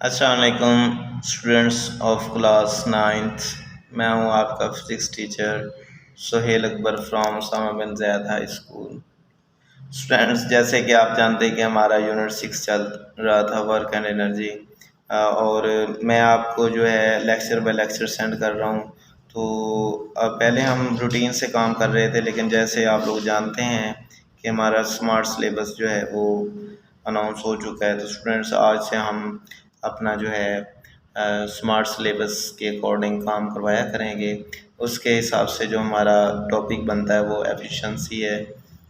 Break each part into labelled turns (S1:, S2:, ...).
S1: अस्सलाम वालेकुम students of class ninth. मैं हूं आपका physics teacher Suhail Akbar from Usama bin Zaid high school. Students, जैसे कि आप जानते हैं कि हमारा यूनिट 6 चल रहा था, वर्क एंड एनर्जी, और मैं आपको जो है लेक्चर बाय लेक्चर सेंड कर रहा हूं। तो पहले हम रूटीन से काम कर रहे थे, लेकिन जैसे आप लोग जानते हैं कि हमारा स्मार्ट सिलेबस जो है वो अनाउंस हो चुका है। तो स्टूडेंट्स, आज से हम अपना जो है स्मार्ट सिलेबस के अकॉर्डिंग काम करवाया करेंगे। उसके हिसाब से जो हमारा टॉपिक बनता है वो एफिशिएंसी है।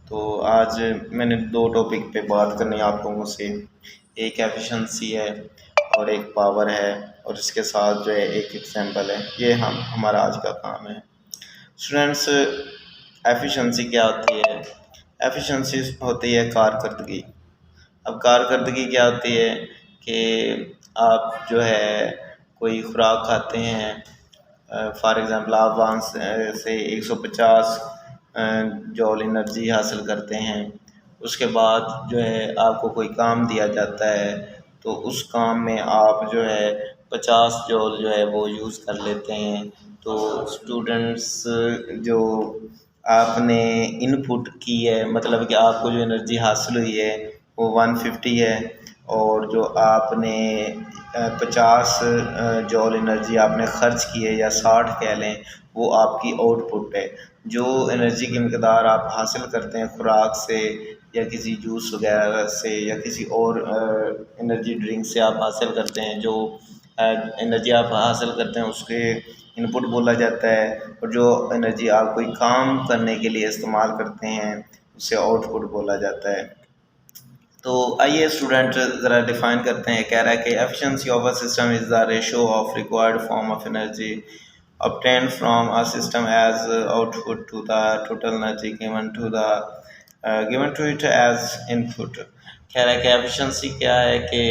S1: तो आज मैंने दो टॉपिक पे बात करनी है आप लोगों से। एक एफिशिएंसी है और एक पावर है, और इसके साथ जो है एक एग्जांपल है। ये हमारा आज का काम है। स्टूडेंट्स, एफिशिएंसी क्या होती है? एफिशिएंसी होती है कारकर्दगी। अब कारकर्दगी क्या होती है कि आप जो है कोई खुराक खाते हैं, फॉर एग्ज़ाम्पल आप वहाँ से 150 जॉल एनर्जी हासिल करते हैं। उसके बाद जो है आपको कोई काम दिया जाता है, तो उस काम में आप जो है 50 जॉल जो है वो यूज़ कर लेते हैं। तो स्टूडेंट्स, जो आपने इनपुट की है, मतलब कि आपको जो एनर्जी हासिल हुई है वो 150 है, और जो आपने 50 जॉल एनर्जी आपने ख़र्च की है, या 60 कह लें, वो आपकी आउटपुट है। जो एनर्जी की मकदार आप हासिल करते हैं खुराक से, या किसी जूस वगैरह से, या किसी और एनर्जी ड्रिंक से आप हासिल करते हैं, जो एनर्जी आप हासिल करते हैं उसके इनपुट बोला जाता है। और जो एनर्जी आप कोई काम करने के लिए इस्तेमाल करते हैं उसे आउटपुट बोला जाता है। तो आइए स्टूडेंट ज़रा डिफाइन करते हैं। कह रहा है कि efficiency of a system is the ratio of required form of energy obtained from a system as output to the total energy given to it as input। कह रहा है कि एफिशिएंसी क्या है कि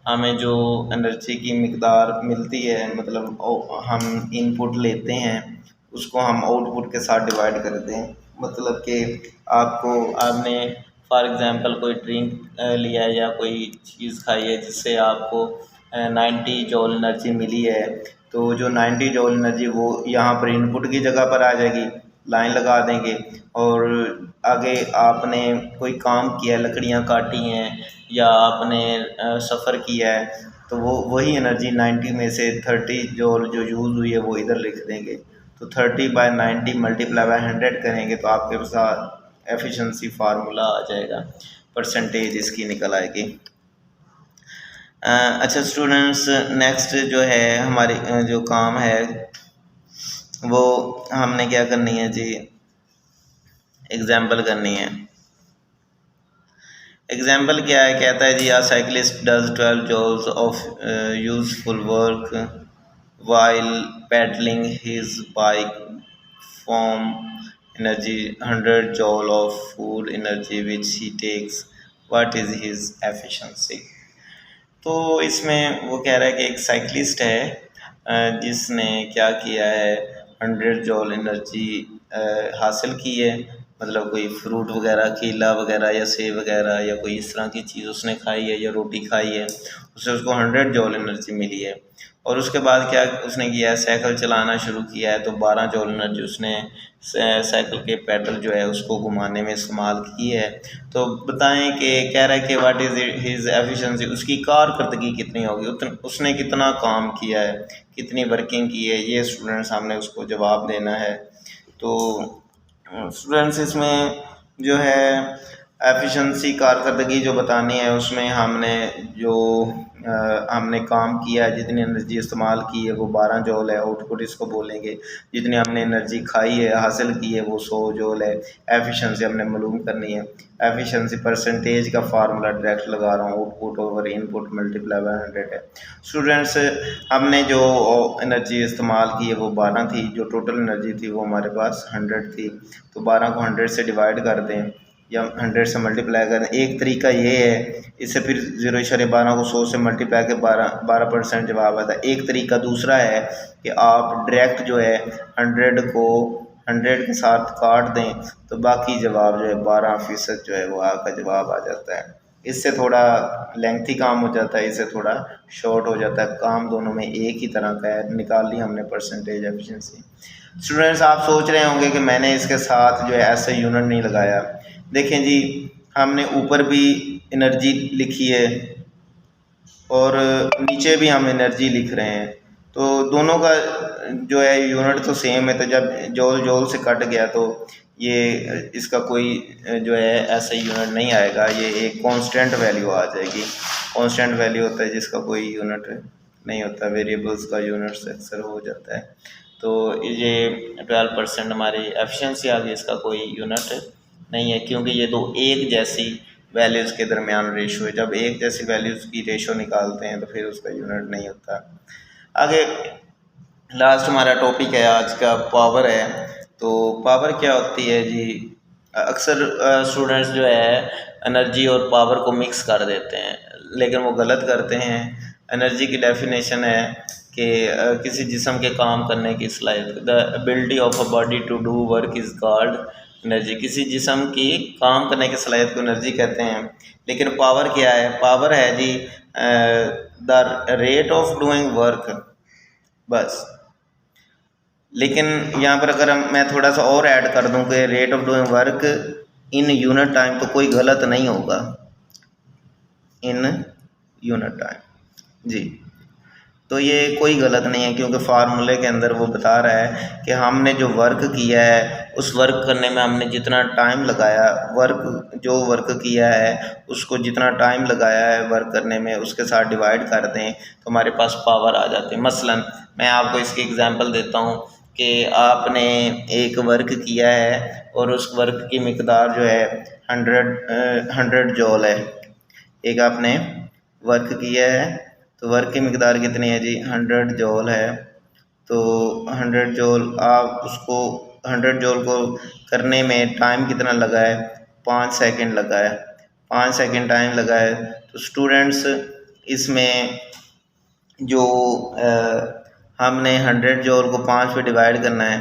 S1: हमें जो एनर्जी की मिकदार मिलती है, मतलब हम इनपुट लेते हैं, उसको हम आउटपुट के साथ डिवाइड करते हैं। मतलब कि आपने फॉर एग्ज़ाम्पल कोई ड्रिंक लिया है या कोई चीज़ खाई है जिससे आपको 90 जॉल एनर्जी मिली है। तो जो 90 जॉल एनर्जी वो यहाँ पर इनपुट की जगह पर आ जाएगी, लाइन लगा देंगे। और आगे आपने कोई काम किया है, लकड़ियाँ काटी हैं, या आपने सफ़र किया है, तो वो वही एनर्जी 90 में से 30 जॉल जो यूज़ हुई है वो इधर लिख देंगे। तो 30/90 मल्टीप्लाई बाय 100 करेंगे तो आपके पास एफिशिएंसी फार्मूला आ जाएगा, परसेंटेज इसकी निकल आएगी। अच्छा स्टूडेंट्स, नेक्स्ट जो है हमारी जो काम है वो हमने क्या करनी है जी, एग्जाम्पल करनी है। एग्जाम्पल क्या है? कहता है जी, a cyclist does 12 joules of useful work while pedalling his bike from energy 100 joule of food energy which he takes, what is his efficiency. तो इसमें वो कह रहा है कि एक साइकिलिस्ट है जिसने क्या किया है, 100 जॉल एनर्जी हासिल की है। मतलब कोई फ्रूट वगैरह, केला वगैरह या सेब वगैरह या कोई इस तरह की चीज़ उसने खाई है, या रोटी खाई है, उससे उसको 100 जॉल एनर्जी मिली है। और उसके बाद क्या उसने किया है, साइकिल चलाना शुरू किया है। तो 12 जॉल एनर्जी उसने साइकिल के पेडल जो है उसको घुमाने में इस्तेमाल की है। तो बताएं कि कह रहा है कि व्हाट इज़ हिज एफिशिएंसी, उसकी कारकर्दगी कितनी होगी, उसने कितना काम किया है, कितनी वर्किंग की है, ये स्टूडेंट्स हमने उसको जवाब देना है। तो स्टूडेंट्स, इसमें जो है एफिशिएंसी कारकर्दगी जो बतानी है, उसमें हमने काम किया है, जितनी एनर्जी इस्तेमाल की है वो 12 जॉल है, आउटपुट इसको बोलेंगे। जितनी हमने एनर्जी खाई है, हासिल की है, वो 100 जॉल है। एफिशिएंसी हमने मालूम करनी है। एफिशिएंसी परसेंटेज का फार्मूला डायरेक्ट लगा रहा हूँ, output over input multiply by 100 है। स्टूडेंट्स, हमने जो एनर्जी इस्तेमाल की है वो 12 थी, जो टोटल एनर्जी थी वो हमारे पास 100 थी। तो 12 को 100 से डिवाइड कर दें या 100 से मल्टीप्लाई करें। एक तरीका ये है, इससे फिर 0.12 को 100 से मल्टीप्लाई के 12% जवाब आता है। एक तरीका दूसरा है कि आप डायरेक्ट जो है 100 को 100 के साथ काट दें, तो बाकी जवाब जो है 12% जो है वो आपका जवाब आ जाता है। इससे थोड़ा लेंथी काम हो जाता है, इससे थोड़ा शॉर्ट हो जाता है। काम दोनों में एक ही तरह का है। निकाल ली हमने परसेंटेज एफिशिएंसी। स्टूडेंट्स आप सोच रहे होंगे कि मैंने इसके साथ जो है ऐसे यूनिट नहीं लगाया। देखें जी, हमने ऊपर भी एनर्जी लिखी है और नीचे भी हम एनर्जी लिख रहे हैं, तो दोनों का जो है यूनिट तो सेम है। तो जब जॉल जॉल से कट गया तो ये इसका कोई जो है ऐसा यूनिट नहीं आएगा, ये एक कांस्टेंट वैल्यू आ जाएगी। कांस्टेंट वैल्यू होता है जिसका कोई यूनिट नहीं होता, वेरिएबल्स का यूनिट अक्सर हो जाता है। तो ये 12% हमारी एफिशिएंसी आ गई, इसका कोई यूनिट नहीं है क्योंकि ये दो एक जैसी वैल्यूज़ के दरमियान रेशो है। जब एक जैसी वैल्यूज़ की रेशो निकालते हैं तो फिर उसका यूनिट नहीं होता। आगे लास्ट हमारा टॉपिक है आज का, पावर है। तो पावर क्या होती है जी? अक्सर स्टूडेंट्स जो है एनर्जी और पावर को मिक्स कर देते हैं, लेकिन वो गलत करते हैं। एनर्जी की डेफिनेशन है कि किसी जिस्म के काम करने की सलाहियत, the ability of a body to do work is called energy. किसी जिस्म की काम करने की सलाहियत को एनर्जी कहते हैं। लेकिन पावर क्या है? पावर है जी the rate of doing work, बस। लेकिन यहाँ पर अगर मैं थोड़ा सा और ऐड कर दूँ कि rate of doing work in unit time, तो कोई गलत नहीं होगा, इन यूनिट टाइम जी। तो ये कोई गलत नहीं है क्योंकि फार्मूले के अंदर वो बता रहा है कि हमने जो वर्क किया है उस वर्क करने में हमने जितना टाइम लगाया, वर्क किया है उसको जितना टाइम लगाया है वर्क करने में उसके साथ डिवाइड कर दें तो हमारे पास पावर आ जाती है। मसलन मैं आपको इसकी एग्जांपल देता हूँ कि आपने एक वर्क किया है और उस वर्क की मिकदार जो है 100 जॉल है। एक आपने वर्क किया है तो वर्क की मिकदार कितनी है जी? 100 जॉल है। तो 100 जॉल, आप उसको 100 जॉल को करने में टाइम कितना लगा है? 5 सेकंड लगा है। 5 सेकंड टाइम लगा है। तो स्टूडेंट्स इसमें जो हमने 100 जॉल को 5 पे डिवाइड करना है,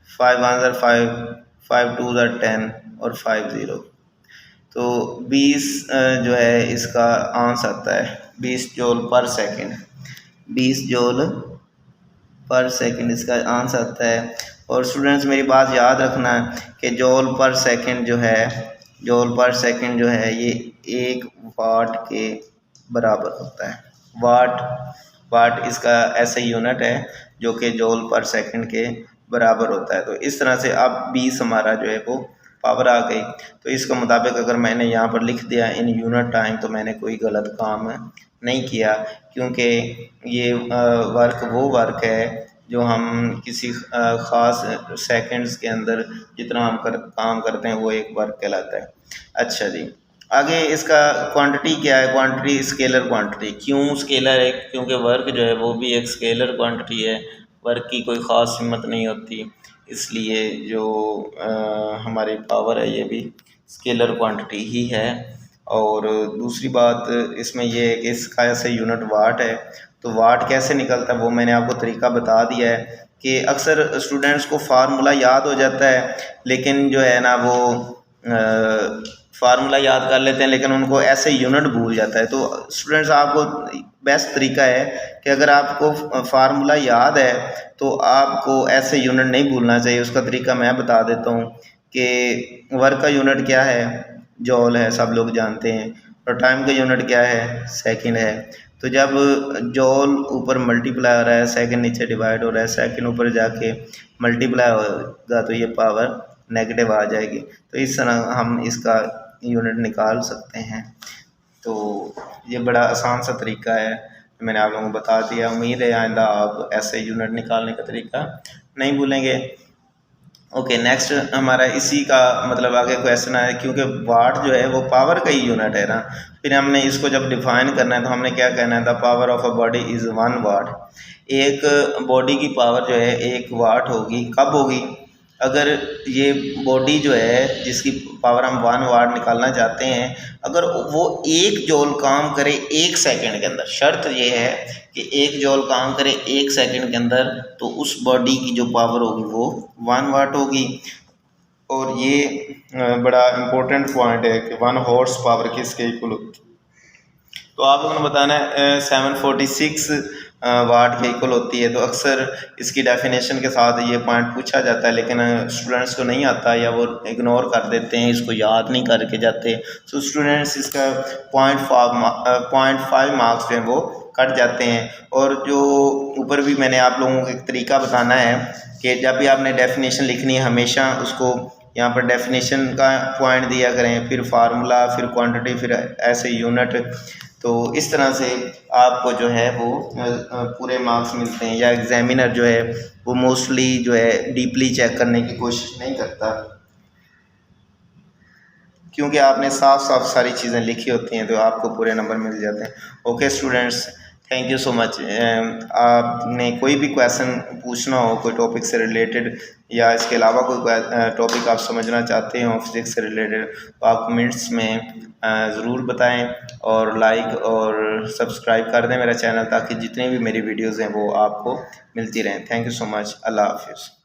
S1: 5 1 5, 5 2 10 और 5 0, तो 20 जो है इसका आंसर आता है 20 जॉल पर सेकंड। 20 जॉल पर सेकंड इसका आंसर आता है। और स्टूडेंट्स मेरी बात याद रखना कि जॉल पर सेकंड जो है, जॉल पर सेकंड जो है ये 1 वाट के बराबर होता है। वाट इसका ऐसा यूनिट है जो कि जॉल पर सेकंड के बराबर होता है। तो इस तरह से अब 20 हमारा जो है वो पावर आ गई। तो इसके मुताबिक अगर मैंने यहाँ पर लिख दिया इन यूनिट टाइम तो मैंने कोई गलत काम नहीं किया, क्योंकि ये वर्क वो वर्क है जो हम किसी ख़ास सेकंड्स के अंदर जितना हम काम करते हैं वो एक वर्क कहलाता है। अच्छा जी, आगे इसका क्वांटिटी क्या है? Quantity scalar quantity. क्यों स्केलर है? क्योंकि वर्क जो है वो भी एक स्केलर क्वांटिटी है, वर्क की कोई ख़ास कीमत नहीं होती, इसलिए जो हमारी पावर है ये भी स्केलर क्वांटिटी ही है। और दूसरी बात इसमें ये है कि इसका ऐसे यूनिट वाट है। तो वाट कैसे निकलता है वो मैंने आपको तरीका बता दिया है कि अक्सर स्टूडेंट्स को फार्मूला याद हो जाता है, लेकिन जो है ना वो फार्मूला याद कर लेते हैं लेकिन उनको ऐसे यूनिट भूल जाता है। तो स्टूडेंट्स आपको बेस्ट तरीका है कि अगर आपको फार्मूला याद है तो आपको ऐसे यूनिट नहीं भूलना चाहिए। उसका तरीका मैं बता देता हूँ कि वर्क का यूनिट क्या है? जॉल है, सब लोग जानते हैं। और टाइम का यूनिट क्या है? सेकंड है। तो जब जॉल ऊपर मल्टीप्लाई हो रहा है, सेकंड नीचे डिवाइड हो रहा है, सेकंड ऊपर जाके मल्टीप्लाई होगा तो ये पावर नेगेटिव आ जाएगी। तो इस तरह हम इसका यूनिट निकाल सकते हैं। तो ये बड़ा आसान सा तरीका है, मैंने आप लोगों को बता दिया। उम्मीद है आइंदा आप ऐसे यूनिट निकालने का तरीका नहीं भूलेंगे। ओके, नेक्स्ट हमारा इसी का मतलब आगे क्वेश्चन है, क्योंकि वाट जो है वो पावर का ही यूनिट है ना, फिर हमने इसको जब डिफाइन करना है तो हमने क्या कहना है? The power of a body is 1 वाट। एक बॉडी की पावर जो है 1 वाट होगी। कब होगी? अगर ये बॉडी जो है जिसकी पावर हम 1 वाट निकालना चाहते हैं, अगर वो 1 जॉल काम करे 1 सेकंड के अंदर, शर्त ये है कि 1 जॉल काम करे 1 सेकंड के अंदर, तो उस बॉडी की जो पावर होगी वो 1 वाट होगी। और ये बड़ा इम्पोर्टेंट पॉइंट है कि 1 हॉर्स पावर किसके इक्वल होती है? तो आप लोगों ने बताना है 746 वाट के इक्वल होती है। तो अक्सर इसकी डेफिनेशन के साथ ये पॉइंट पूछा जाता है, लेकिन स्टूडेंट्स को नहीं आता या वो इग्नोर कर देते हैं, इसको याद नहीं करके जाते। तो स्टूडेंट्स इसका 0.5 मार्क्स जो है वो कट जाते हैं। और जो ऊपर भी मैंने आप लोगों को एक तरीका बताना है कि जब भी आपने डेफिनेशन लिखनी है हमेशा उसको यहाँ पर डेफिनेशन का पॉइंट दिया करें, फिर फार्मूला, फिर क्वांटिटी, फिर ऐसे यूनिट। तो इस तरह से आपको जो है वो पूरे मार्क्स मिलते हैं, या एग्जामिनर जो है वो मोस्टली जो है डीपली चेक करने की कोशिश नहीं करता, क्योंकि आपने साफ साफ सारी चीज़ें लिखी होती हैं तो आपको पूरे नंबर मिल जाते हैं। Okay students, thank you so much. आपने कोई भी क्वेश्चन पूछना हो कोई टॉपिक से रिलेटेड, या इसके अलावा कोई टॉपिक आप समझना चाहते हो फिजिक्स से रिलेटेड, तो आप कमेंट्स में ज़रूर बताएं, और लाइक और सब्सक्राइब कर दें मेरा चैनल, ताकि जितनी भी मेरी वीडियोज़ हैं वो आपको मिलती रहें। Thank you so much. Allah हाफिज़।